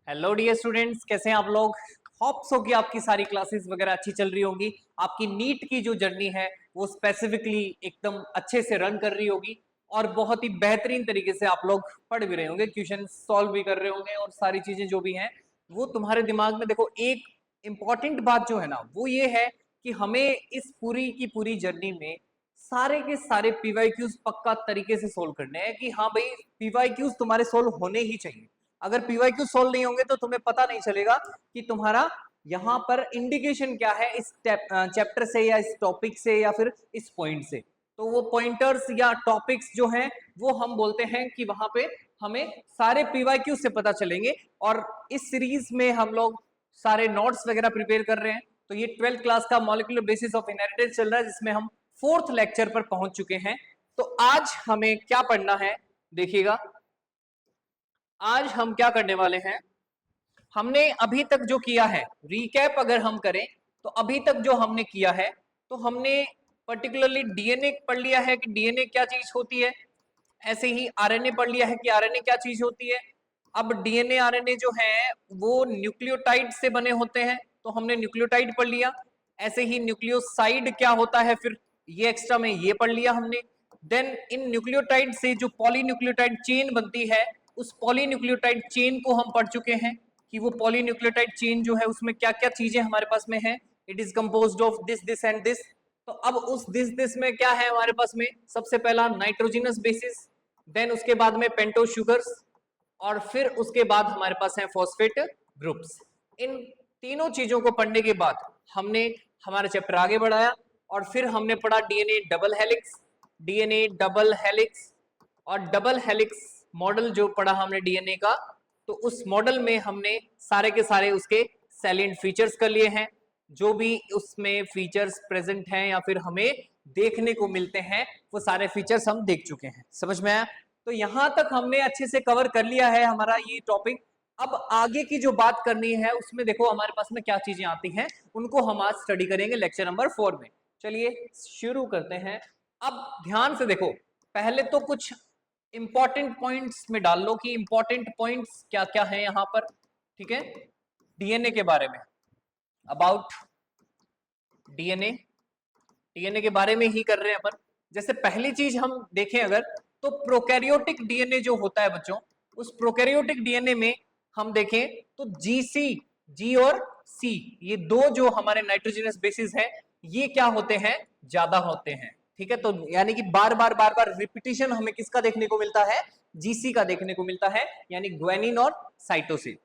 Hello dear students, कैसे हैं आप लोग। होप्स हो कि आपकी सारी क्लासेस वगैरह अच्छी चल रही होंगी। आपकी नीट की जो जर्नी है वो स्पेसिफिकली एकदम अच्छे से रन कर रही होगी और बहुत ही बेहतरीन तरीके से आप लोग पढ़ भी रहे होंगे, क्वेश्चन सॉल्व भी कर रहे होंगे और सारी चीजें जो भी हैं वो तुम्हारे दिमाग में। देखो, एक इंपॉर्टेंट बात जो है ना वो ये है कि हमें इस पूरी की पूरी जर्नी में सारे के सारे पीवाईक्यूज पक्का तरीके से सोल्व करने हैं कि हाँ भाई, पीवाईक्यूज तुम्हारे सोल्व होने ही चाहिए। अगर पीवाईक्यू सोल्व नहीं होंगे तो तुम्हें पता नहीं चलेगा कि तुम्हारा यहाँ पर इंडिकेशन क्या है इस चैप्टर से या इस टॉपिक से या फिर इस पॉइंट से। तो वो पॉइंटर्स या टॉपिक्स जो हैं वो हम बोलते हैं कि वहां पे हमें सारे पीवाईक्यू से पता चलेंगे। और इस सीरीज में हम लोग सारे नोट्स वगैरह प्रिपेयर कर रहे हैं। तो ये 12th क्लास का मॉलिक्यूलर बेसिस ऑफ इनहेरिटेंस चल रहा है, जिसमें हम 4th लेक्चर पर पहुंच चुके हैं। तो आज हमें क्या पढ़ना है, देखिएगा। आज हम क्या करने वाले हैं, हमने अभी तक जो किया है, रिकैप अगर हम करें तो अभी तक जो हमने किया है, तो हमने पर्टिकुलरली डीएनए पढ़ लिया है कि डीएनए क्या चीज होती है। ऐसे ही आरएनए पढ़ लिया है कि आरएनए क्या चीज होती है। अब डीएनए आरएनए जो है वो न्यूक्लियोटाइड से बने होते हैं, तो हमने न्यूक्लियोटाइड पढ़ लिया। ऐसे ही न्यूक्लियोसाइड क्या होता है, फिर ये एक्स्ट्रा में ये पढ़ लिया हमने। देन इन न्यूक्लियोटाइड से जो पॉलीन्यूक्लियोटाइड चेन बनती है, उस पॉलीन्यूक्लियोटाइड चेन को हम पढ़ चुके हैं कि वो पॉलीन्यूक्लियोटाइड चेन जो है उसमें क्या क्या चीजें हमारे पास में है। It is composed of this this and this. तो अब उस दिस दिस में क्या है हमारे पास में, सबसे पहला नाइट्रोजिनस बेसिस, देन उसके बाद में पेंटो शुगर्स, और फिर उसके बाद हमारे पास है फॉस्फेट ग्रुप्स। इन तीनों चीजों को पढ़ने के बाद हमने हमारा चैप्टर आगे बढ़ाया और फिर हमने पढ़ा DNA double helix. DNA double helix और डबल हेलिक्स मॉडल जो पढ़ा हमने डीएनए का, तो उस मॉडल में हमने सारे के सारे उसके सैलिएंट फीचर्स कर लिए हैं। जो भी उसमें फीचर्स प्रेजेंट हैं या फिर हमें देखने को मिलते हैं, वो सारे फीचर्स हम देख चुके हैं। समझ में आया? तो यहां तक हमने अच्छे से कवर कर लिया है हमारा ये टॉपिक। अब आगे की जो बात करनी है उसमें देखो हमारे पास में क्या चीजें आती हैं, उनको हम आज स्टडी करेंगे लेक्चर नंबर 4 में। चलिए शुरू करते हैं। अब ध्यान से देखो, पहले तो कुछ इंपॉर्टेंट पॉइंट्स में डाल लो कि इंपॉर्टेंट पॉइंट्स क्या क्या है यहाँ पर। ठीक है, डीएनए के बारे में, अबाउट डीएनए, डीएनए के बारे में ही कर रहे हैं अपन। जैसे पहली चीज हम देखें अगर, तो प्रोकैरियोटिक डीएनए जो होता है बच्चों, उस प्रोकैरियोटिक डीएनए में हम देखें तो जीसी, जी और सी, ये दो जो हमारे नाइट्रोजनस बेसिस है, ये क्या होते हैं, ज्यादा होते हैं। ठीक है, तो यानी कि बार बार रिपीटिशन हमें किसका देखने को मिलता है, जीसी का देखने को मिलता है, यानी ग्वेनिन और साइटोसिन।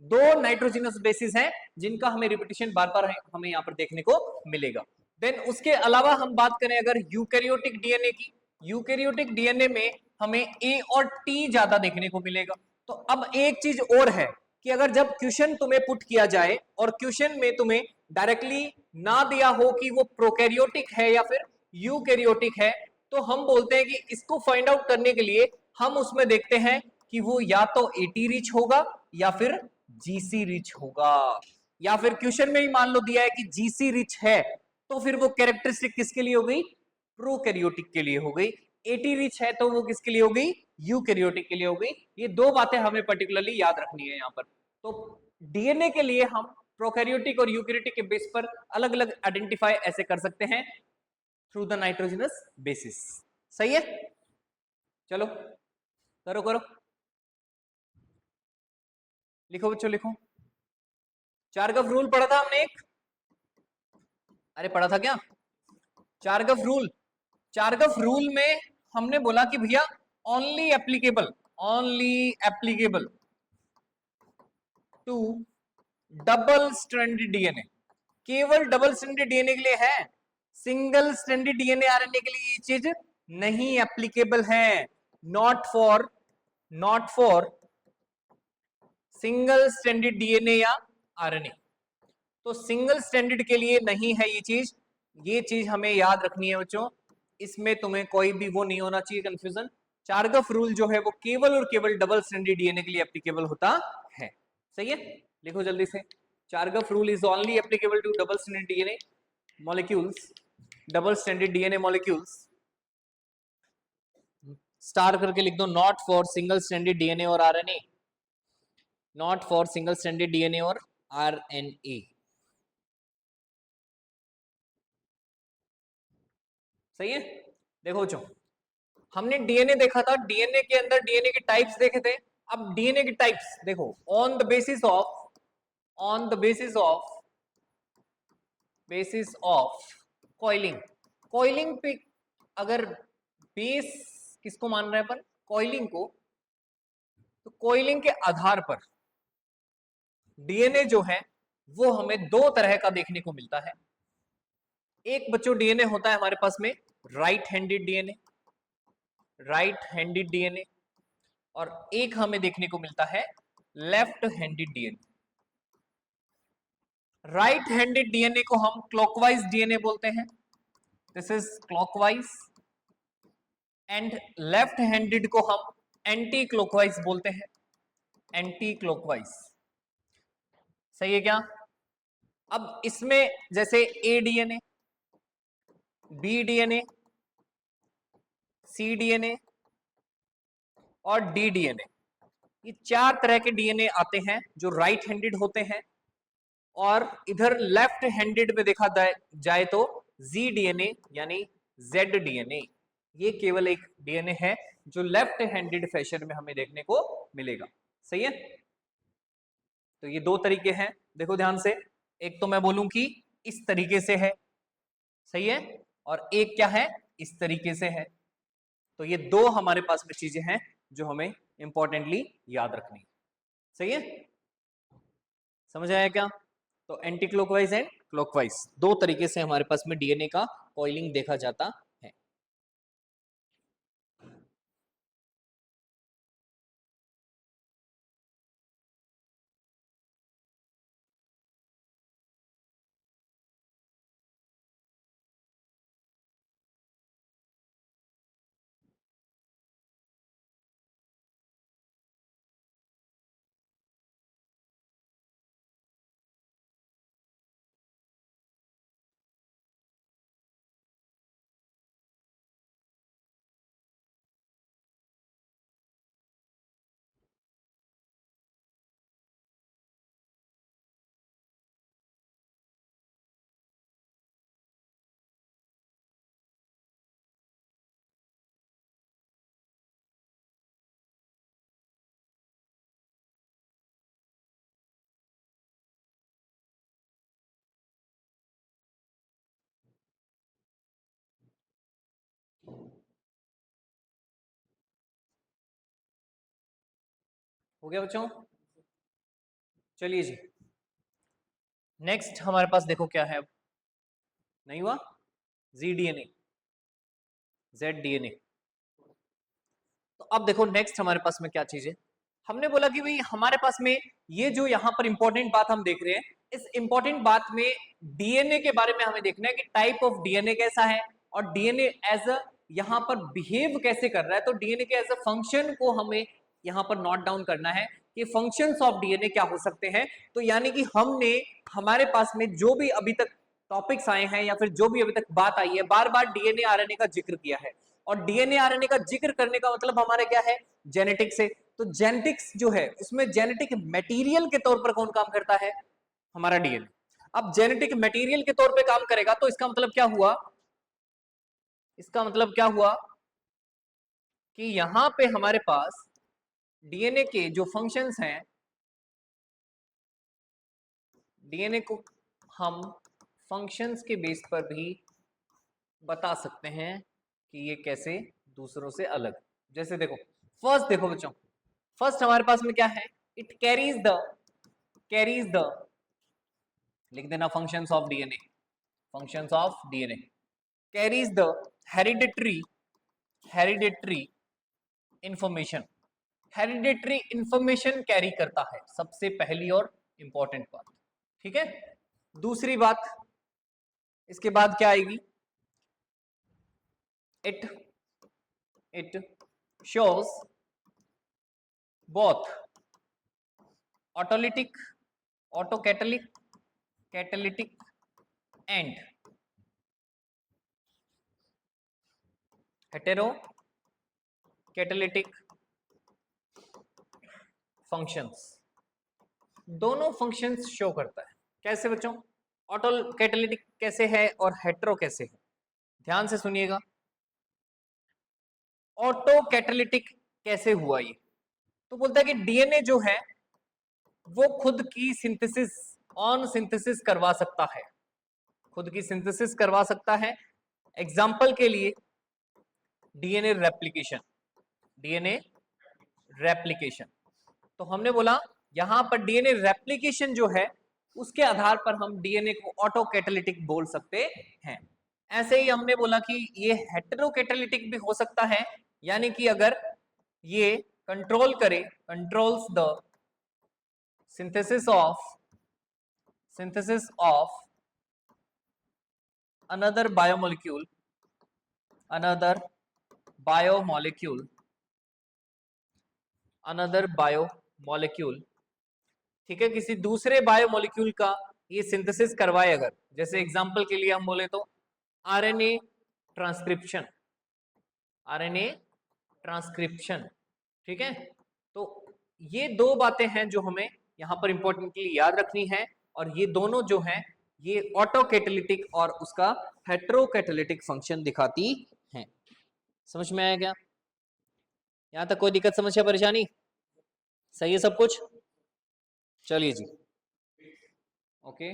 दो नाइट्रोजनस बेसिस हैं जिनका हमें रिपीटिशन बार बार हमें यहाँ पर देखने को मिलेगा। देन उसके अलावा हम बात करें अगर यूकैरियोटिक डीएनए की, यूकैरियोटिक डीएनए में हमें ए और टी ज्यादा देखने को मिलेगा। तो अब एक चीज और है कि अगर जब क्वेश्चन तुम्हें पुट किया जाए और क्वेश्चन में तुम्हें डायरेक्टली ना दिया हो कि वो प्रोकैरियोटिक है या फिर यूकैरियोटिक है, तो हम बोलते हैं कि इसको फाइंड आउट करने के लिए हम उसमें देखते हैं कि वो या तो एटी रिच होगा या फिर जीसी रिच होगा। या फिर क्वेश्चन में ही मान लो दिया है कि जीसी रिच है, तो फिर वो कैरेक्टरिस्टिक किसके लिए हो गई, प्रोकैरियोटिक के लिए हो गई। एटी रिच है तो वो किसके लिए हो गई, यूकैरियोटिक के लिए हो गई। ये दो बातें हमें पर्टिकुलरली याद रखनी है यहाँ पर। तो डीएनए के लिए हम प्रोकैरियोटिक और यूकैरियोटिक के बेस पर अलग अलग आइडेंटिफाई ऐसे कर सकते हैं थ्रू द नाइट्रोजनस बेसिस। सही है, चलो करो करो, लिखो बच्चों लिखो। चारगफ रूल पढ़ा था हमने एक, अरे पढ़ा था क्या, चारगफ रूल। चारगफ रूल में हमने बोला कि भैया only applicable, only applicable to double stranded DNA, केवल डबल स्ट्रैंडेड डीएनए के लिए है। सिंगल स्ट्रैंडेड डीएनए आरएनए के लिए ये चीज नहीं एप्लीकेबल है। Not for single stranded DNA या आरएनए। तो सिंगल स्टैंडर्ड के लिए नहीं है ये चीज। ये चीज हमें याद रखनी है बच्चों, इसमें तुम्हें कोई भी वो नहीं होना चाहिए कंफ्यूजन। चारगफ रूल जो है वो केवल और केवल डबल स्टैंडर्ड डीएनए के लिए एप्लीकेबल होता है। सही है, लिखो जल्दी से। Chargaff rule is only applicable to double standard DNA molecules, double standard DNA molecules. Star करके लिख दो, not for single standard DNA और RNA. Not for single stranded DNA और आरएनए। सही है। देखो बच्चों, हमने डीएनए देखा था, डीएनए के अंदर डीएनए के टाइप्स देखे थे। अब डीएनए के टाइप्स देखो, on the basis of coiling. Coiling पे अगर बेस किसको मान रहे हैं अपन, कॉइलिंग को, तो कॉइलिंग के आधार पर डीएनए जो है वो हमें दो तरह का देखने को मिलता है। एक बच्चों डीएनए होता है हमारे पास में राइट हैंडेड डीएनए, और एक हमें देखने को मिलता है left handed DNA. Right handed DNA को हम क्लॉकवाइज डीएनए बोलते हैं, this is clockwise, and left handed को हम एंटी क्लॉकवाइज बोलते हैं, एंटी क्लॉकवाइज। सही है क्या? अब इसमें जैसे ए डीएनए, बी डीएनए, सी डीएनए और डी डीएनए, ये चार तरह के डीएनए आते हैं जो राइट हैंडेड होते हैं। और इधर लेफ्ट हैंडेड में देखा जाए तो जी डीएनए यानी जेड डीएनए, ये केवल एक डीएनए है जो लेफ्ट हैंडेड फैशन में हमें देखने को मिलेगा। सही है। तो ये दो तरीके हैं, देखो ध्यान से। एक तो मैं बोलूं कि इस तरीके से है, सही है, और एक क्या है, इस तरीके से है। तो ये दो हमारे पास में चीजें हैं जो हमें इंपॉर्टेंटली याद रखनी है। सही है, समझ आया क्या? तो एंटी क्लॉकवाइज एंड क्लॉकवाइज दो तरीके से हमारे पास में डीएनए का कॉइलिंग देखा जाता है। हो गया बच्चों? चलिए जी, नेक्स्ट हमारे पास देखो क्या है। नहीं हुआ? जी डीएनए, जेड डीएनए। तो अब देखो नेक्स्ट हमारे पास में क्या चीज है। हमने बोला कि भाई हमारे पास में ये जो यहाँ पर इंपॉर्टेंट बात हम देख रहे हैं, इस इंपॉर्टेंट बात में डीएनए के बारे में हमें देखना है कि टाइप ऑफ डीएनए कैसा है और डीएनए एज अ यहाँ पर बिहेव कैसे कर रहा है। तो डीएनए के एज अ फंक्शन को हमें यहाँ पर नोट डाउन करना है कि फंक्शंस ऑफ डीएनए क्या हो सकते हैं। तो यानी कि हमने हमारे पास में जो भी अभी तक टॉपिक्स आए हैं या फिर जो भी अभी तक बात आई है, बार बार डीएनए आरएनए का जिक्र किया है। और डीएनए आरएनए का जिक्र करने का मतलब हमारा क्या है, जेनेटिक्स से। तो जेनेटिक्स जो है उसमें जेनेटिक मटेरियल के तौर पर कौन काम करता है, हमारा डीएनए। अब जेनेटिक मटेरियल के तौर पे काम करेगा तो इसका मतलब क्या हुआ, इसका मतलब क्या हुआ कि यहां पे हमारे पास डीएनए के जो फंक्शंस हैं, डीएनए को हम फंक्शंस के बेस पर भी बता सकते हैं कि ये कैसे दूसरों से अलग। जैसे देखो फर्स्ट, देखो बच्चों, फर्स्ट हमारे पास में क्या है, इट कैरीज द, लिख देना functions of DNA, functions of DNA carries the hereditary information. Hereditary information carry करता है, सबसे पहली और इंपॉर्टेंट बात। ठीक है, दूसरी बात इसके बाद क्या आएगी, it it shows both autolytic catalytic and heterocatalytic functions. दोनों फंक्शंस शो करता है। कैसे बच्चों? ऑटो कैटालिटिक कैसे है और हेटेरो कैसे है, ध्यान से सुनिएगा। ऑटो कैटालिटिक कैसे हुआ ये? तो बोलता है कि डीएनए जो है वो खुद की सिंथेसिस, ऑन सिंथेसिस करवा सकता है, खुद की सिंथेसिस करवा सकता है। एग्जाम्पल के लिए डीएनए रेप्लिकेशन, डीएनए रेप्लिकेशन। तो हमने बोला यहां पर डीएनए रेप्लिकेशन जो है उसके आधार पर हम डीएनए को ऑटो कैटालिटिक बोल सकते हैं। ऐसे ही हमने बोला कि ये हेटेरो कैटालिटिक भी हो सकता है, यानी कि अगर ये कंट्रोल करे, controls the synthesis of another biomolecule, another biomolecule, another biomolecule, ठीक है, किसी दूसरे बायोमोलिक्यूल का ये सिंथेसिस करवाए अगर, जैसे एग्जांपल के लिए हम बोले तो आरएनए ट्रांसक्रिप्शन, आरएनए ट्रांसक्रिप्शन, ठीक है। तो ये दो बातें हैं जो हमें यहां पर इंपॉर्टेंटली याद रखनी है, और ये दोनों जो हैं ये ऑटो कैटालिटिक और उसका हेटेरो कैटालिटिक फंक्शन दिखाती हैं। समझ में आया क्या? यहां तक कोई दिक्कत, समस्या, परेशानी? सही है सब कुछ? चलिए जी, ओके।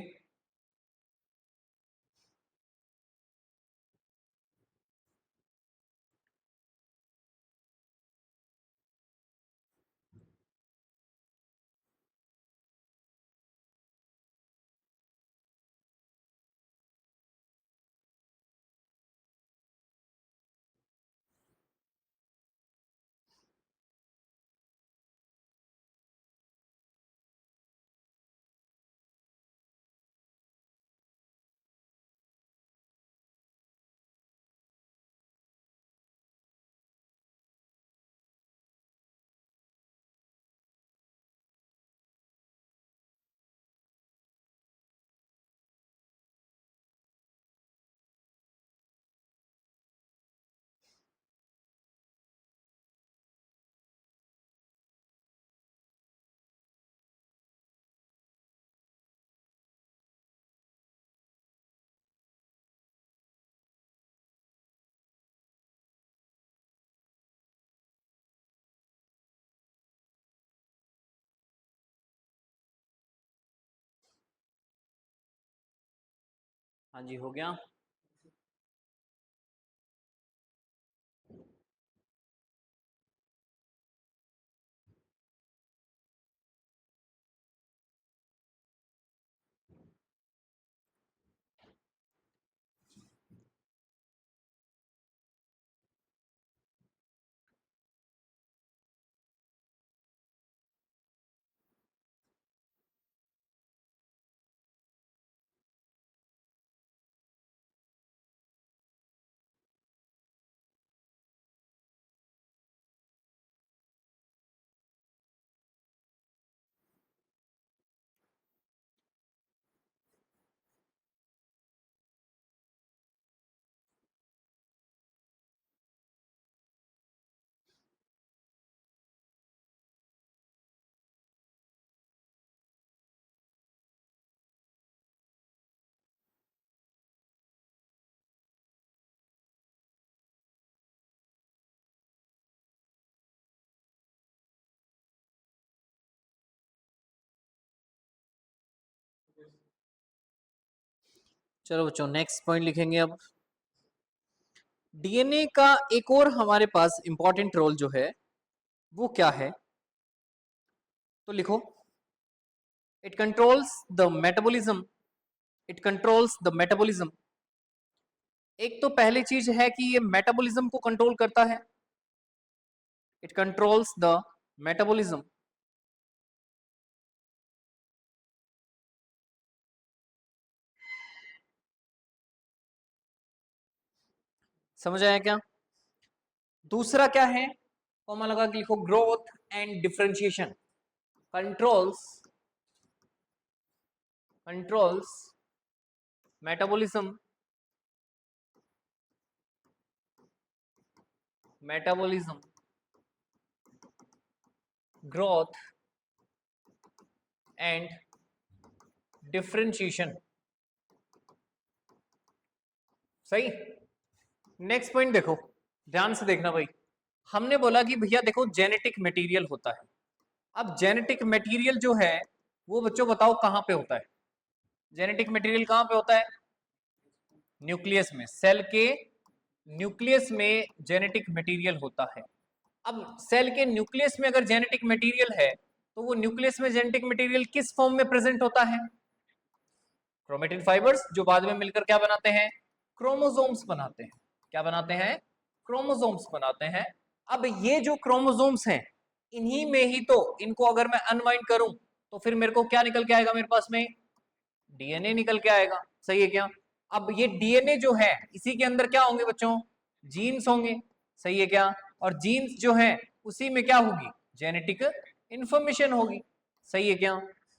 हाँ जी, हो गया। चलो बच्चों, नेक्स्ट पॉइंट लिखेंगे अब। डीएनए का एक और हमारे पास इंपॉर्टेंट रोल जो है वो क्या है, तो लिखो, it controls the metabolism, it controls the metabolism. एक तो पहली चीज है कि ये मेटाबॉलिज्म को कंट्रोल करता है, इट कंट्रोल्स द मेटाबॉलिज्म। समझ आया क्या? दूसरा क्या है, कॉमा लगा के लिखो, growth and differentiation, controls, controls metabolism, metabolism, growth and differentiation. सही। नेक्स्ट पॉइंट देखो, ध्यान से देखना भाई। हमने बोला कि भैया देखो जेनेटिक मटेरियल होता है। अब जेनेटिक मटेरियल जो है वो बच्चों बताओ कहां पे होता है? जेनेटिक मटेरियल कहां पे होता है? न्यूक्लियस में। सेल के न्यूक्लियस में जेनेटिक मटेरियल होता है। अब सेल के न्यूक्लियस में अगर जेनेटिक मटेरियल है तो वो न्यूक्लियस में जेनेटिक मटेरियल किस फॉर्म में प्रेजेंट होता है? क्रोमेटिन फाइबर्स, जो बाद में मिलकर क्या बनाते हैं? क्रोमोसोम्स बनाते हैं। क्या बनाते हैं? क्रोमोसोम्स बनाते हैं। अब ये जो क्रोमोसोम्स हैं इन्हीं में ही तो, इनको अगर मैं अनवाइंड करूं तो फिर मेरे को क्या निकल के आएगा? मेरे पास में डीएनए निकल के आएगा। सही है क्या? अब ये डीएनए जो है इसी के अंदर क्या होंगे बच्चों? जीन्स होंगे। सही है क्या? और जीन्स जो है उसी में क्या होगी? जेनेटिक इंफॉर्मेशन होगी। सही है क्या?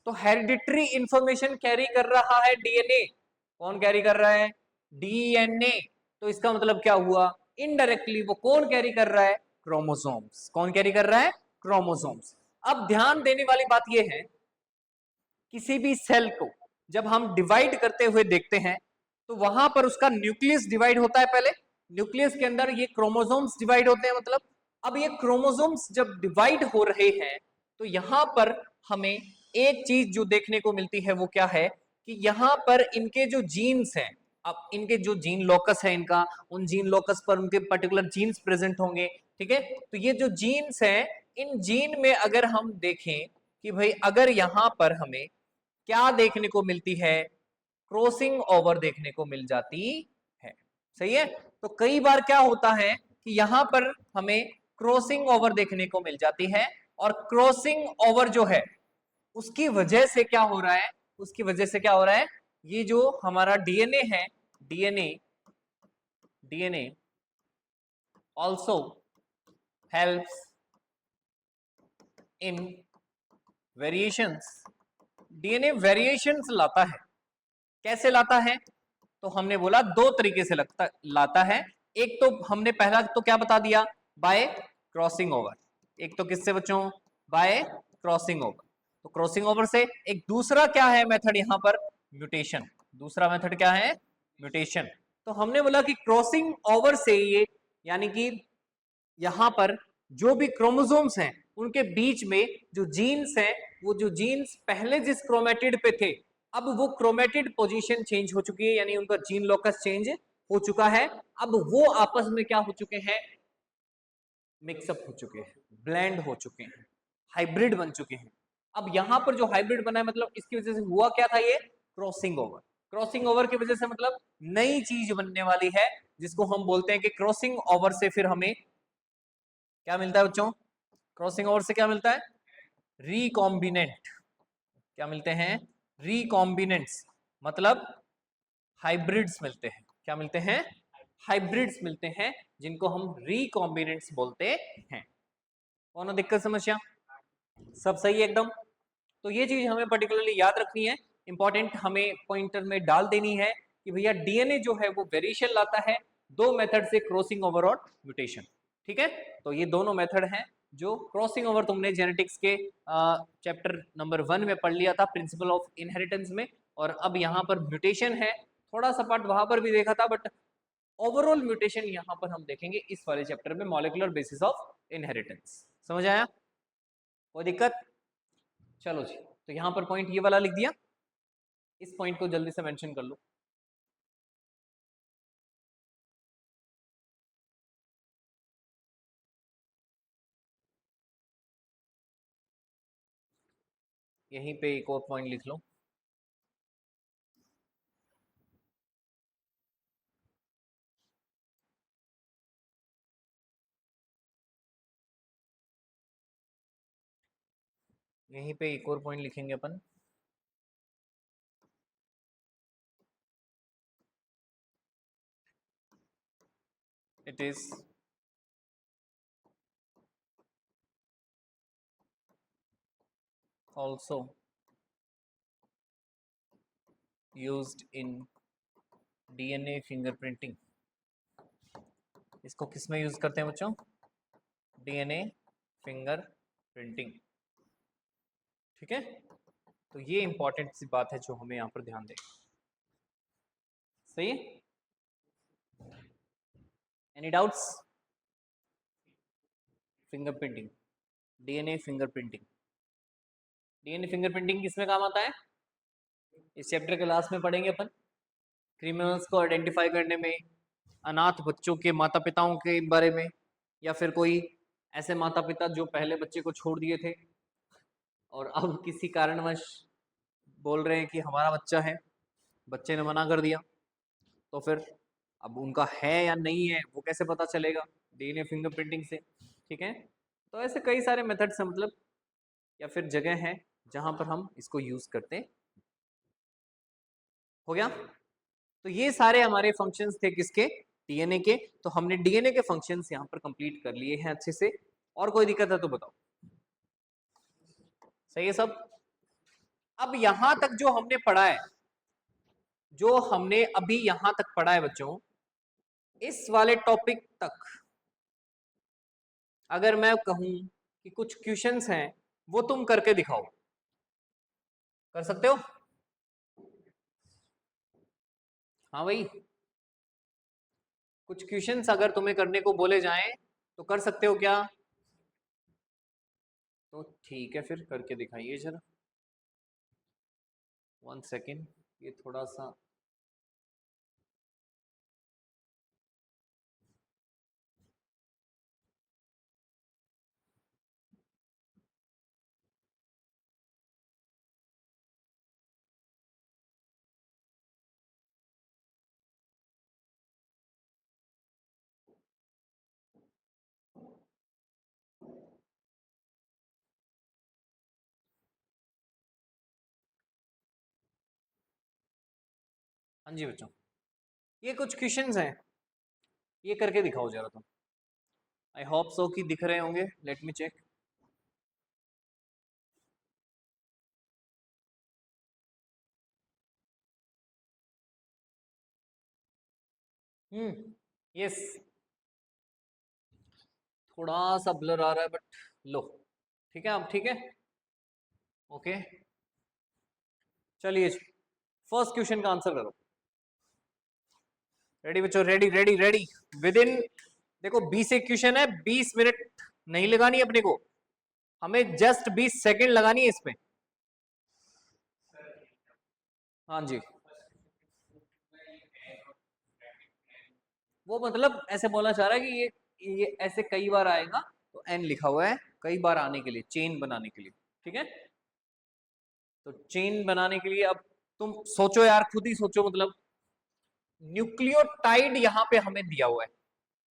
तो हेरिडिटरी इंफॉर्मेशन कैरी कर रहा है डीएनए। कौन कैरी कर रहा है? डीएनए। तो इसका मतलब क्या हुआ? इनडायरेक्टली वो कौन कैरी कर रहा है? क्रोमोसोम्स। कौन कैरी कर रहा है? क्रोमोसोम्स। अब ध्यान देने वाली बात यह है, किसी भी सेल को जब हम डिवाइड करते हुए देखते हैं तो वहां पर उसका न्यूक्लियस डिवाइड होता है पहले। न्यूक्लियस के अंदर ये क्रोमोसोम्स डिवाइड होते हैं। मतलब अब ये क्रोमोसोम्स जब डिवाइड हो रहे हैं तो यहां पर हमें एक चीज जो देखने को मिलती है वो क्या है कि यहां पर इनके जो जीन्स हैं, अब इनके जो जीन लोकस है इनका, उन जीन लोकस पर उनके पर्टिकुलर जीन्स प्रेजेंट होंगे। ठीक है? तो ये जो जीन्स हैं, इन जीन में अगर हम देखें कि भाई अगर यहां पर हमें क्या देखने को मिलती है? क्रॉसिंग ओवर देखने को मिल जाती है। सही है? तो कई बार क्या होता है कि यहां पर हमें क्रॉसिंग ओवर देखने को मिल जाती है, और क्रॉसिंग ओवर जो है उसकी वजह से क्या हो रहा है? उसकी वजह से क्या हो रहा है? ये जो हमारा डीएनए है, DNA DNA also helps in variations. DNA variations लाता है। कैसे लाता है? तो हमने बोला दो तरीके से लाता है। एक तो हमने पहला तो क्या बता दिया? Bye crossing over. एक तो किससे बच्चों? Bye crossing over. तो क्रॉसिंग ओवर से। एक दूसरा क्या है मेथड यहां पर? म्यूटेशन। दूसरा मेथड क्या है? म्यूटेशन। तो हमने बोला कि क्रॉसिंग ओवर से ये, यानी कि यहां पर जो भी क्रोमोसोम्स हैं उनके बीच में जो जीन्स हैं, वो जो जीन्स पहले जिस क्रोमेटिड पे थे अब वो क्रोमेटिड पोजीशन चेंज हो चुकी है, यानी उनका जीन लोकस चेंज हो चुका है। अब वो आपस में क्या हो चुके हैं? मिक्सअप हो चुके हैं, ब्लेंड हो चुके हैं, हाइब्रिड बन चुके हैं। अब यहां पर जो हाइब्रिड बना है मतलब इसकी वजह से हुआ क्या था? ये क्रॉसिंग ओवर। क्रॉसिंग ओवर की वजह से मतलब नई चीज बनने वाली है, जिसको हम बोलते हैं कि क्रॉसिंग ओवर से फिर हमें क्या मिलता है बच्चों? क्रॉसिंग ओवर से क्या मिलता है? रिकॉम्बिनेंट। क्या मिलते हैं? रिकॉम्बिनेंट्स। मतलब हाइब्रिड्स मिलते हैं। क्या मिलते हैं? हाइब्रिड्स मिलते हैं, जिनको हम रिकॉम्बिनेंट्स बोलते हैं। कौन दिक्कत समस्या? सब सही है एकदम? तो ये चीज हमें पर्टिकुलरली याद रखनी है, इंपॉर्टेंट हमें पॉइंटर में डाल देनी है कि भैया डीएनए जो है वो वेरिएशन लाता है दो मेथड से, क्रॉसिंग ओवर और म्यूटेशन। ठीक है? तो ये दोनों मेथड हैं। जो क्रॉसिंग ओवर तुमने जेनेटिक्स के चैप्टर नंबर 1 में पढ़ लिया था, प्रिंसिपल ऑफ इनहेरिटेंस में, और अब यहाँ पर म्यूटेशन है। थोड़ा सा पार्ट वहां पर भी देखा था, बट ओवरऑल म्यूटेशन यहाँ पर हम देखेंगे इस वाले चैप्टर में, मॉलिक्यूलर बेसिस ऑफ इनहेरिटेंस। समझ आया? कोई दिक्कत? चलो जी, तो यहाँ पर पॉइंट ये वाला लिख दिया। इस पॉइंट को जल्दी से मेंशन कर लो। यहीं पे एक और पॉइंट लिख लो। यहीं पे एक और पॉइंट लिखेंगे अपन। It is also used in DNA fingerprinting. इसको किस में यूज करते हैं बच्चों? DNA fingerprinting. ठीक है? तो ये इंपॉर्टेंट सी बात है जो हमें यहाँ पर ध्यान दें। सही है? Any doubts? Fingerprinting, DNA fingerprinting. DNA fingerprinting किसमें काम आता है? इस चैप्टर के लास्ट में पढ़ेंगे अपन। क्रिमिनल्स को आइडेंटिफाई करने में, अनाथ बच्चों के माता पिताओं के बारे में, या फिर कोई ऐसे माता पिता जो पहले बच्चे को छोड़ दिए थे और अब किसी कारणवश बोल रहे हैं कि हमारा बच्चा है, बच्चे ने मना कर दिया, तो फिर अब उनका है या नहीं है वो कैसे पता चलेगा? डीएनए फिंगरप्रिंटिंग से। ठीक है, तो ऐसे कई सारे मेथड्स हैं, मतलब या फिर जगह है जहां पर हम इसको यूज करते हैं। हो गया? तो ये सारे हमारे फंक्शंस थे किसके? डीएनए के। तो हमने डीएनए के फंक्शंस यहाँ पर कंप्लीट कर लिए हैं अच्छे से। और कोई दिक्कत है तो बताओ। सही है सब? अब यहां तक जो हमने पढ़ा है, जो हमने अभी यहां तक पढ़ा है बच्चों, इस वाले टॉपिक तक अगर मैं कहूं कि कुछ क्वेश्चंस हैं वो तुम करके दिखाओ, कर सकते हो? हाँ भाई, कुछ क्वेश्चंस अगर तुम्हें करने को बोले जाएं तो कर सकते हो क्या? तो ठीक है, फिर करके दिखाइए जरा। 1 सेकेंड, ये थोड़ा सा हाँ जी बच्चों, ये कुछ क्वेश्चंस हैं, ये करके दिखाओ जरा तुम। आई होप सो कि दिख रहे होंगे। Let me check. यस, थोड़ा सा ब्लर आ रहा है बट लो, ठीक है, अब ठीक है। ओके, चलिए फर्स्ट क्वेश्चन का आंसर करो। रेडी बच्चों? Ready ready ready. With in, देखो 20 एक क्वेश्चन है, 20 मिनट नहीं लगानी अपने को, हमें जस्ट 20 सेकंड लगानी है इसमें। हाँ जी, वो मतलब ऐसे बोलना चाह रहा है कि ये ऐसे कई बार आएगा, तो एन लिखा हुआ है कई बार आने के लिए, चेन बनाने के लिए। ठीक है, तो चेन बनाने के लिए अब तुम सोचो यार, खुद ही सोचो। मतलब न्यूक्लियोटाइड यहां पे हमें दिया हुआ है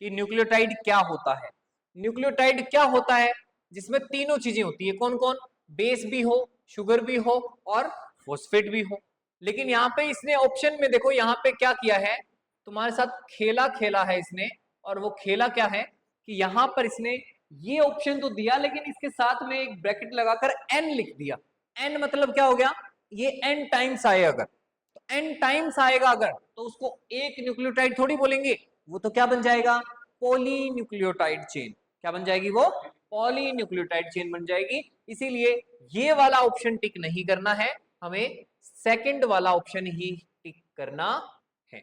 कि न्यूक्लियोटाइड क्या होता है। न्यूक्लियोटाइड क्या होता है? जिसमें तीनों चीजें होती है। कौन कौन? बेस भी हो, शुगर भी हो और फॉस्फेट भी हो। लेकिन यहाँ पे इसने ऑप्शन में देखो, यहाँ पे क्या किया है, तुम्हारे साथ खेला खेला है इसने। और वो खेला क्या है कि यहाँ पर इसने ये ऑप्शन तो दिया, लेकिन इसके साथ में एक ब्रैकेट लगाकर एन लिख दिया। एन मतलब क्या हो गया? ये एन टाइम्स आए अगर, तो एन टाइम्स आएगा अगर, तो उसको एक न्यूक्लियोटाइड थोड़ी बोलेंगे, वो तो क्या बन जाएगा? Polynucleotide chain. क्या बन जाएगी वो? पॉलीन्यूक्लियोटाइड चेन बन जाएगी। इसीलिए ये वाला ऑप्शन टिक नहीं करना है, हमें सेकंड वाला ऑप्शन ही टिक करना है।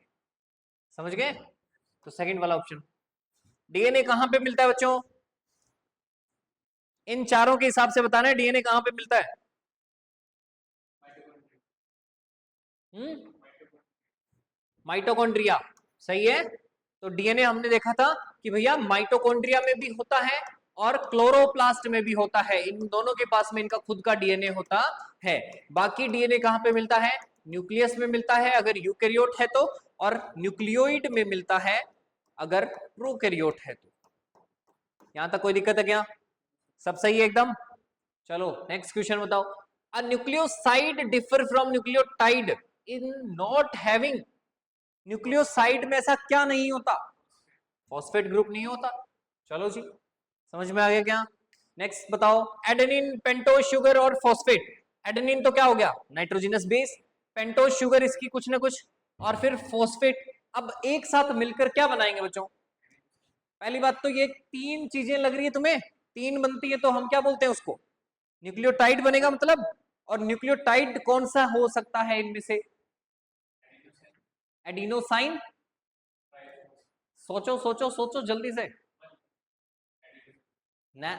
समझ गए? तो सेकंड वाला ऑप्शन। डीएनए कहां पे मिलता है बच्चों? इन चारों के हिसाब से बताना है डीएनए कहां पे मिलता है। माइटोकॉन्ड्रिया, सही है। तो डीएनए हमने देखा था कि भैया माइटोकॉन्ड्रिया में भी होता है और क्लोरोप्लास्ट में भी होता है। इन दोनों के पास में इनका खुद का डीएनए होता है। बाकी डीएनए कहां पे मिलता है? न्यूक्लियस में मिलता है अगर यूकैरियोट है तो, और न्यूक्लियोइड में मिलता है अगर प्रोकैरियोट है तो। यहां तक कोई दिक्कत है क्या? सब सही है एकदम? चलो नेक्स्ट क्वेश्चन बताओ। A nucleoside differ from nucleotide in not having. Nucleoside में ऐसा क्या नहीं होता? फॉस्फेट ग्रुप नहीं होता। चलो जी, समझ में आ गया क्या? नेक्स्ट बताओ। एडेनिन, पेंटोज शुगर और फॉस्फेट। एडेनिन तो क्या हो गया? Nitrogenous base. पेंटोज शुगर इसकी कुछ ना कुछ, और फिर फॉस्फेट। अब एक साथ मिलकर क्या बनाएंगे बच्चों? पहली बात तो ये तीन चीजें लग रही है तुम्हें, तीन बनती है तो हम क्या बोलते हैं उसको? न्यूक्लियोटाइड बनेगा मतलब। और न्यूक्लियोटाइड कौन सा हो सकता है इनमें से? एडिनोसाइन। सोचो सोचो सोचो जल्दी से ना,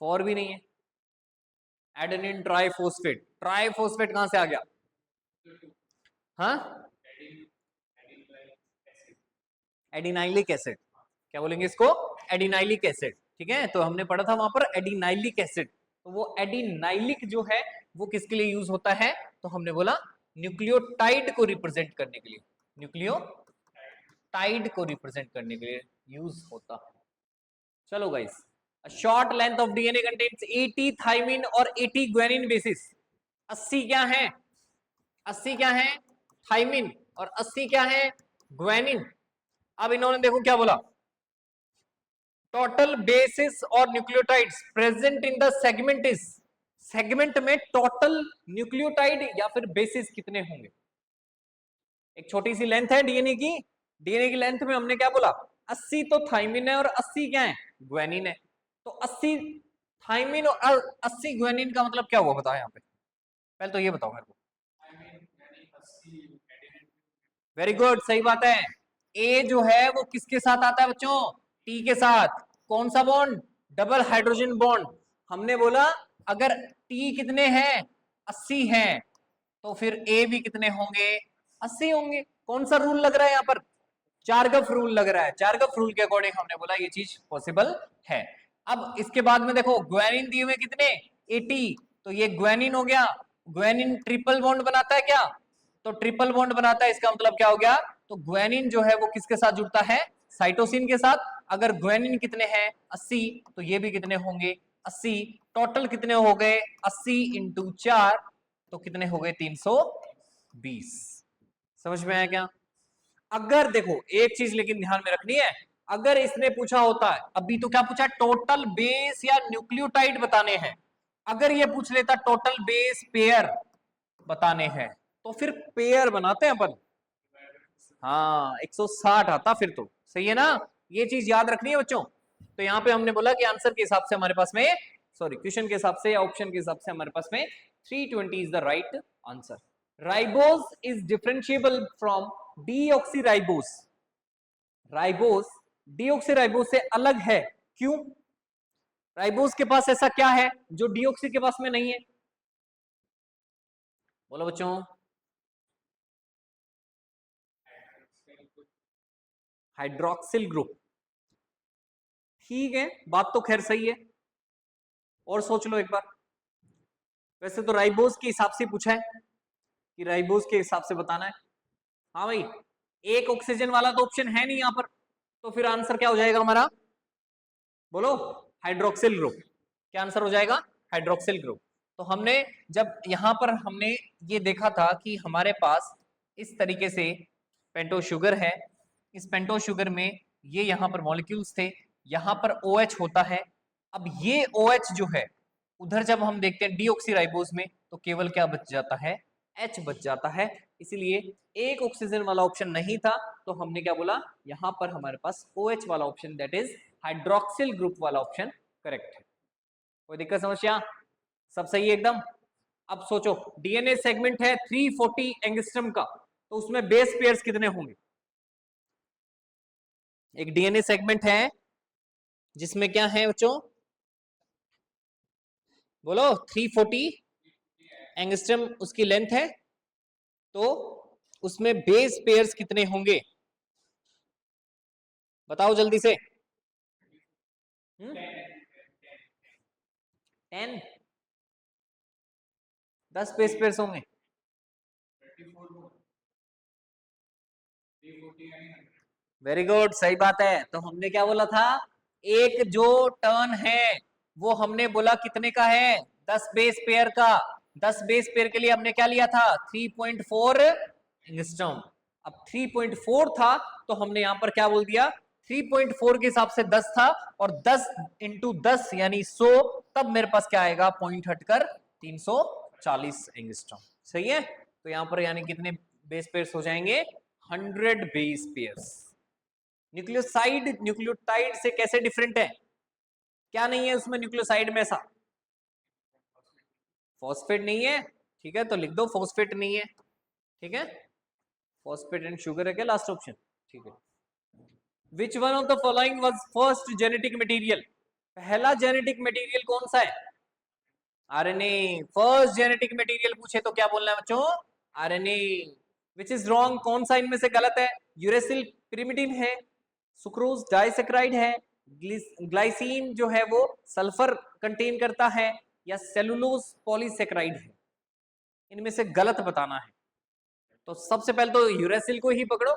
4 भी नहीं है। एडेनिन ट्राइफॉस्फेट, ट्राइफॉस्फेट कहां से आ गया? हाँ, एडिनाइलिक एसिड। क्या बोलेंगे इसको? Adenylic acid. ठीक है, तो हमने पढ़ा था वहां पर एडिनाइलिक एसिड। तो वो एडिनाइलिक जो है वो किसके लिए यूज होता है? तो हमने बोला न्यूक्लियोटाइड को रिप्रेजेंट करने के लिए, न्यूक्लियोटाइड को रिप्रेजेंट करने के लिए यूज होता है। चलो guys, short length of DNA contains 80 thymine और 80 ग्वेनिन बेसिस। 80 क्या है? 80 क्या है? थाइमिन। और 80 क्या है? ग्वेनिन। अब इन्होंने देखो क्या बोला, टोटल बेसिस और nucleotides present in the segment is, segment में टोटल न्यूक्लियोटाइड या फिर बेसिस कितने होंगे? एक छोटी सी लेंथ है डीएनए की, डीएनए की लेंथ में हमने क्या बोला? 80 तो थाइमिन है और 80 क्या है? ग्वेनिन है। तो 80 थाइमिन और 80 ग्वेनिन का मतलब क्या हुआ बताओ यहाँ पे? पहले तो ये बताओ मेरे को। वेरी गुड, सही बात है। ए जो है वो किसके साथ आता है बच्चों? टी के साथ। कौन सा बॉन्ड? Double hydrogen bond. हमने बोला अगर टी कितने हैं? 80 हैं, तो फिर ए भी कितने होंगे? 80 होंगे। कौन सा रूल लग रहा है यहाँ पर? चारगफ रूल लग रहा है। चारगफ रूल के अकॉर्डिंग हमने बोला ये चीज पॉसिबल है। अब इसके बाद में देखो ग्वेनिन दिए हुए कितने? 80। तो ये ग्वेनिन हो गया। ग्वेनिन ट्रिपल बॉन्ड बनाता है क्या? तो ट्रिपल बॉन्ड बनाता है, इसका मतलब क्या हो गया? तो ग्वेनिन जो है वो किसके साथ जुड़ता है? साइटोसिन के साथ। अगर ग्वेनिन कितने हैं? 80, तो ये भी कितने होंगे? 80। टोटल कितने हो गए? 80 इंटू 4, तो कितने हो गए? 320। समझ में आया क्या? अगर देखो एक चीज लेकिन ध्यान में रखनी है, अगर इसने पूछा होता है, अभी तो क्या पूछा? टोटल बेस या न्यूक्लियोटाइड बताने हैं। अगर ये पूछ लेता टोटल बेस पेयर बताने हैं, तो फिर पेयर बनाते हैं अपन। हाँ, 160 आता फिर तो। सही है ना? ये चीज याद रखनी है बच्चों। तो यहाँ पे हमने बोला कि आंसर के हिसाब से हमारे पास में, सॉरी क्वेश्चन के हिसाब से या ऑप्शन के हिसाब से हमारे पास में 320 is the right answer. Ribose is differentiable from deoxyribose. Ribose deoxyribose से अलग है, क्यों? राइबोज के पास ऐसा क्या है जो डीऑक्सी के पास में नहीं है? बोलो बच्चों। Hydroxyl group. ठीक है, बात तो खैर सही है। और सोच लो एक बार। वैसे तो राइबोज के हिसाब से पूछा है कि राइबोज के हिसाब से बताना है। हाँ भाई, एक ऑक्सीजन वाला तो ऑप्शन है नहीं यहाँ पर, तो फिर आंसर क्या हो जाएगा हमारा? बोलो। Hydroxyl group. क्या आंसर हो जाएगा? Hydroxyl group. तो हमने जब यहां पर हमने ये देखा था कि हमारे पास इस तरीके से पेंटो शुगर है, इस पेंटो शुगर में ये यहाँ पर मॉलिक्यूल्स थे, यहाँ पर OH होता है। अब ये OH जो है, उधर जब हम देखते हैं डीऑक्सीराइबोज में, तो केवल क्या बच जाता है? H बच जाता है। इसीलिए एक ऑक्सीजन वाला ऑप्शन नहीं था, तो हमने क्या बोला? यहाँ पर हमारे पास OH वाला option, that is hydroxyl group वाला ऑप्शन करेक्ट है। कोई दिक्कत समस्या? सब सही है एकदम। अब सोचो, डीएनए सेगमेंट है 340 एंगस्ट्रम का, तो उसमें बेस पेयर्स कितने होंगे? एक डीएनए सेगमेंट है जिसमें क्या है बच्चों? बोलो। 340 एंगस्ट्रम उसकी लेंथ है, तो उसमें बेस पेयर्स कितने होंगे? बताओ जल्दी से। 10, 10 बेस पेयर्स होंगे। वेरी गुड, सही बात है। तो हमने क्या बोला था? एक जो टर्न है वो हमने बोला कितने का है? 10 बेस पेयर का। 10 बेस पेयर के लिए हमने क्या लिया था? 3.4 एंगस्ट्रॉम। अब 3.4 था, तो हमने यहां पर क्या बोल दिया? 3.4 के हिसाब से 10 था, और 10 इंटू 10 यानी 100, तब मेरे पास क्या आएगा? पॉइंट हटकर 340 एंगस्ट्रॉम। सही है? तो यहां पर यानी कितने बेस पेयर्स हो जाएंगे? 100 बेस पेयर्स। न्यूक्लियोसाइड न्यूक्लियोटाइड से कैसे डिफरेंट है? क्या नहीं है उसमें न्यूक्लियोसाइड में ऐसा? फॉस्फेट नहीं है, ठीक है, तो लिख दो फॉस्फेट नहीं है, ठीक है, फॉस्फेट एंड शुगर है क्या लास्ट ऑप्शन, ठीक है। Which one of the following was first genetic material, पहला जेनेटिक मटेरियल कौन सा है, आरएनए। फर्स्ट जेनेटिक मटेरियल पूछे तो क्या बोलना है बच्चों, आरएनए। विच इज रॉन्ग, कौन सा इनमें से गलत है, यूरेसिल पिरिमिडिन है, सुक्रोज डाइसैकेराइड है, ग्लाइसिन जो है वो सल्फर कंटेन करता है, या सेलुलोज पॉलीसेकेराइड है, इनमें से गलत बताना है। तो सबसे पहले तो यूरेसिल को ही पकड़ो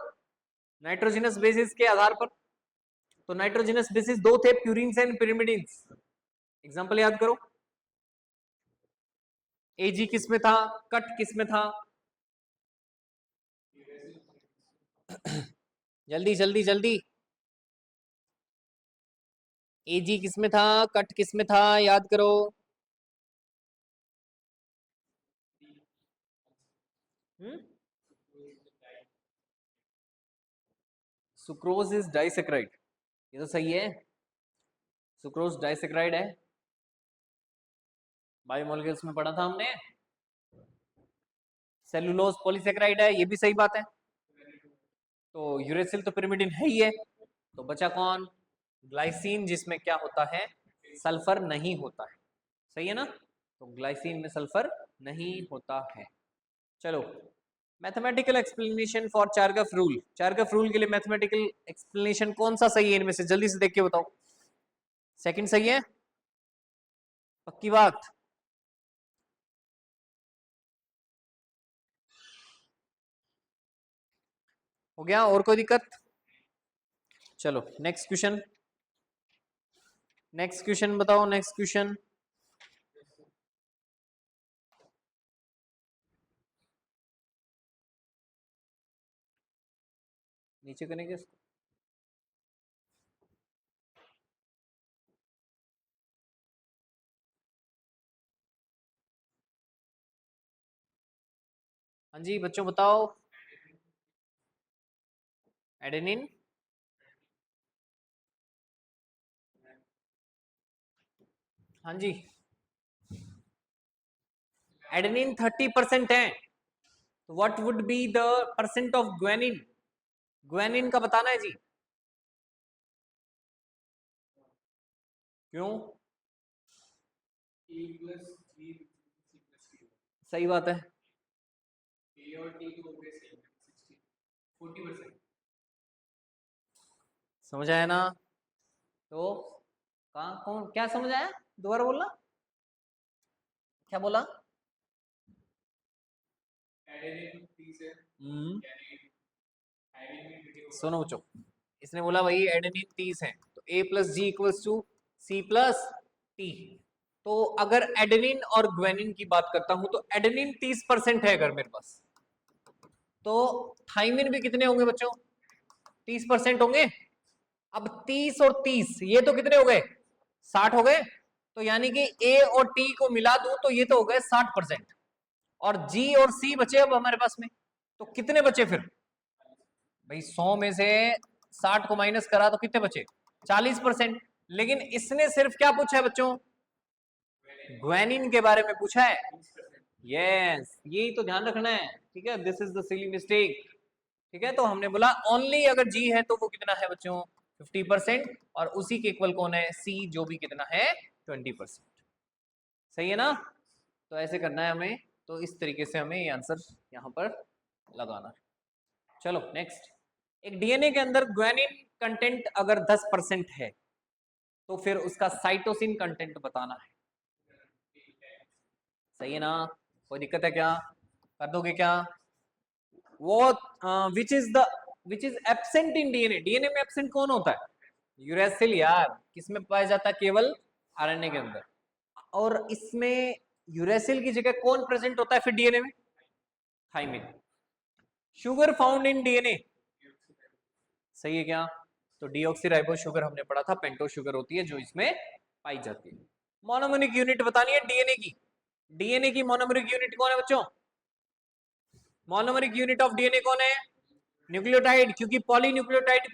नाइट्रोजनस बेसिस के आधार पर। तो नाइट्रोजनस बेसिस दो थे, प्यूरिन्स एंड पिरिमिडिन्स। एग्जांपल याद करो, एजी किस में था, कट किस में था, जल्दी जल्दी जल्दी, एजी किस में था, कट किस में था, याद करो। सुक्रोज इज डाइसैकेराइड, ये तो सही है, सुक्रोज डाइसैकेराइड है, बायोमोलिक्यूल्स में पढ़ा था हमने। सेलुलोज पॉलीसेकेराइड है, ये भी सही बात है। तो यूरेसिल तो पिरिमिडिन है ही है, तो बचा कौन, ग्लाइसिन, जिसमें क्या होता है, सल्फर नहीं होता है, सही है ना। तो ग्लाइसिन में सल्फर नहीं होता है। चलो, mathematical explanation for Chargaff rule, Chargaff rule के लिए मैथमेटिकल एक्सप्लेनेशन कौन सा सही है इनमें से, जल्दी से देख के बताओ। सेकंड सही है, पक्की बात। हो गया, और कोई दिक्कत। चलो नेक्स्ट क्वेश्चन, नेक्स्ट क्वेश्चन बताओ, नेक्स्ट क्वेश्चन। नीचे करने के, हाँ जी बच्चों बताओ। एडेनिन, हाँ जी, एडेनिन 30% है, तो what would be the percent of guanine, guanine का बताना है जी। क्यों, सही बात है, समझ आया ना। तो कहाँ कौन क्या समझ आया, दोबारा बोलना, क्या बोला। हम्म, सुनो बच्चों, इसने बोला भाई एडेनिन 30 है, तो A plus G equals to C plus T. तो अगर एडेनिन और ग्वेनिन की बात करता हूं तो एडेनिन 30% है अगर मेरे पास, तो थाइमिन भी कितने होंगे बच्चों, 30% होंगे। अब 30 और 30 ये तो कितने हो गए, 60 हो गए। तो यानी कि ए और टी को मिला दूं तो ये तो हो गए 60%, और जी और सी बचे अब हमारे पास में, तो कितने बचे फिर भाई, 100 में से 60 को माइनस करा तो कितने बचे, 40%। लेकिन इसने सिर्फ क्या पूछा है बच्चों, ग्वेनिन के बारे में पूछा है। यस, यही तो ध्यान रखना है, ठीक है, this is the silly mistake. ठीक है, तो हमने बोला ओनली अगर जी है तो वो कितना है बच्चों, 50%, और उसी के इक्वल कौन है, सी, जो भी कितना है 20%। सही है ना, तो ऐसे करना है हमें, तो इस तरीके से हमें ये आंसर यहाँ पर लगाना है। चलो नेक्स्ट, एक डीएनए के अंदर ग्वेनिन कंटेंट अगर 10% है तो फिर उसका साइटोसिन कंटेंट बताना है। सही है ना, कोई दिक्कत है क्या, कर दोगे क्या। वो which is absent in DNA, DNA में एब्सेंट कौन होता है, यूरेसिल यार, किसमें पाया जाता है, केवल आरएनए के अंदर। और इसमें यूरेसिल की जगह कौन प्रेजेंट होता है फिर डीएनए में, thymine. Sugar found in DNA, सही है क्या, तो डीऑक्सीराइबोस शुगर हमने पढ़ा था, पेंटो शुगर होती है जो इसमें पाई जाती है। मोनोमेरिक यूनिट बतानी है डीएनए की, डीएनए की मोनोमेरिक यूनिट कौन है बच्चों, मोनोमेरिक यूनिट ऑफ डीएनए कौन है, न्यूक्लियोटाइड, क्योंकि पॉलीन्यूक्लियोटाइड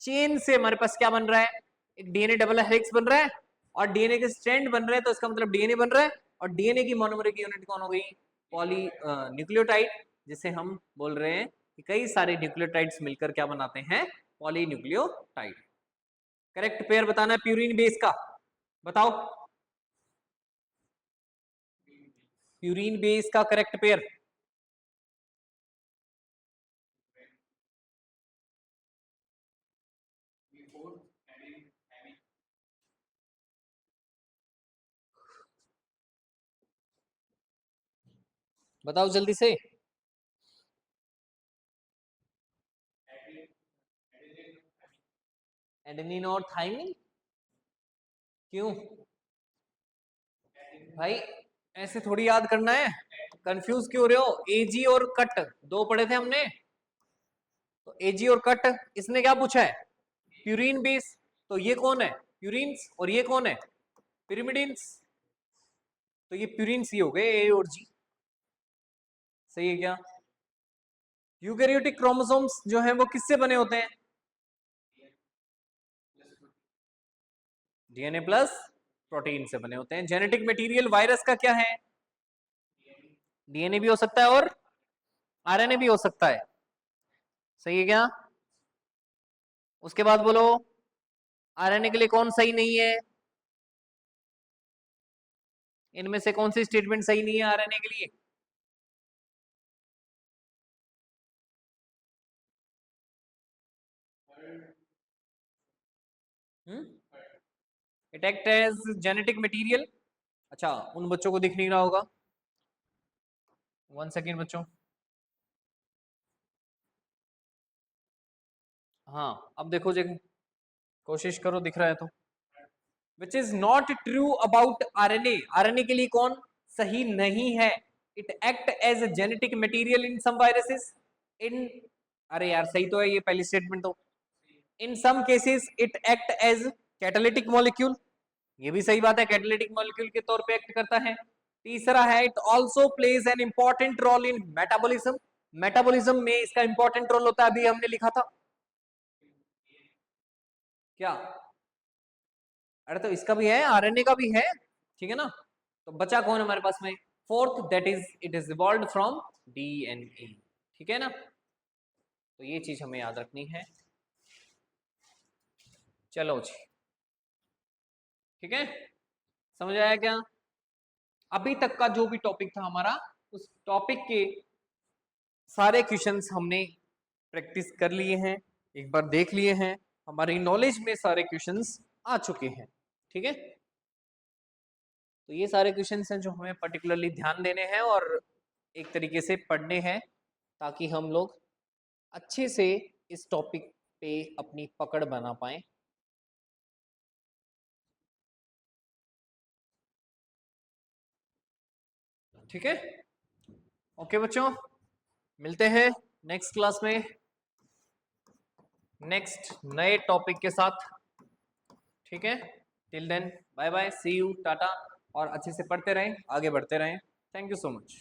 चेन से हमारे पास क्या बन रहा है, एक डीएनए डबल हेलिक्स बन रहा है, और डीएनए के स्ट्रैंड बन रहे हैं, तो इसका मतलब डीएनए बन रहा है। और डीएनए की मोनोमरिक यूनिट कौन हो गई? पॉली न्यूक्लियोटाइड, जिसे हम बोल रहे हैं कि कई सारे न्यूक्लियोटाइड्स मिलकर क्या बनाते हैं? Poly nucleotide. करेक्ट पेयर बताना है प्यूरिन बेस का, बताओ प्यूरिन बेस का करेक्ट पेयर। बताओ जल्दी से। एडेनिन और थाइमिन। क्यों भाई, ऐसे थोड़ी याद करना है, कंफ्यूज क्यों हो रहे हो? एजी और कट दो पढ़े थे हमने, तो एजी और कट, इसने क्या पूछा है? Purine base. तो ये कौन है? प्यूरिन्स। और ये कौन है? पिरिमिडिन्स। तो ये प्यूरिन्स ही हो गए, ए और जी। सही है क्या? यूकैरियोटिक क्रोमोसोम्स जो हैं वो किससे बने होते हैं? डीएनए प्लस प्रोटीन से बने होते हैं। जेनेटिक मटेरियल वायरस का क्या है? डीएनए भी हो सकता है और आरएनए भी हो सकता है। सही है क्या? उसके बाद बोलो, आरएनए के लिए कौन सही नहीं है? इनमें से कौन सी स्टेटमेंट सही नहीं है आरएनए के लिए? It act as genetic material. अच्छा, उन बच्चों को दिख नहीं रहा होगा, 1 सेकेंड बच्चों। हाँ अब देखो जी, कोशिश करो दिख रहा है तो। Which is not true about RNA. RNA के लिए कौन सही नहीं है? It act as a genetic material in some viruses. In, अरे यार सही तो है ये पहली स्टेटमेंट तो। In some cases it act as catalytic molecule. ये भी सही बात है, कैटालिटिक मॉलिक्यूल के तौर पे एक्ट करता है। तीसरा है, it also plays an important role in metabolism. Metabolism में इसका इंपॉर्टेंट रोल होता है, अभी हमने लिखा था क्या? अरे तो इसका भी है, आरएनए का भी है, ठीक है ना? तो बचा कौन हमारे पास में? Fourth, that is it is evolved from DNA. ठीक है ना? तो ये चीज हमें याद रखनी है। चलो जी, ठीक है, समझ आया क्या? अभी तक का जो भी टॉपिक था हमारा, उस टॉपिक के सारे क्वेश्चंस हमने प्रैक्टिस कर लिए हैं, एक बार देख लिए हैं, हमारी नॉलेज में सारे क्वेश्चंस आ चुके हैं। ठीक है, तो ये सारे क्वेश्चंस हैं जो हमें पर्टिकुलरली ध्यान देने हैं और एक तरीके से पढ़ने हैं, ताकि हम लोग अच्छे से इस टॉपिक पे अपनी पकड़ बना पाए। ठीक है, ओके बच्चों, मिलते हैं नेक्स्ट क्लास में नेक्स्ट नए टॉपिक के साथ। ठीक है, till then bye bye, see you, tata. और अच्छे से पढ़ते रहें, आगे बढ़ते रहें। Thank you so much.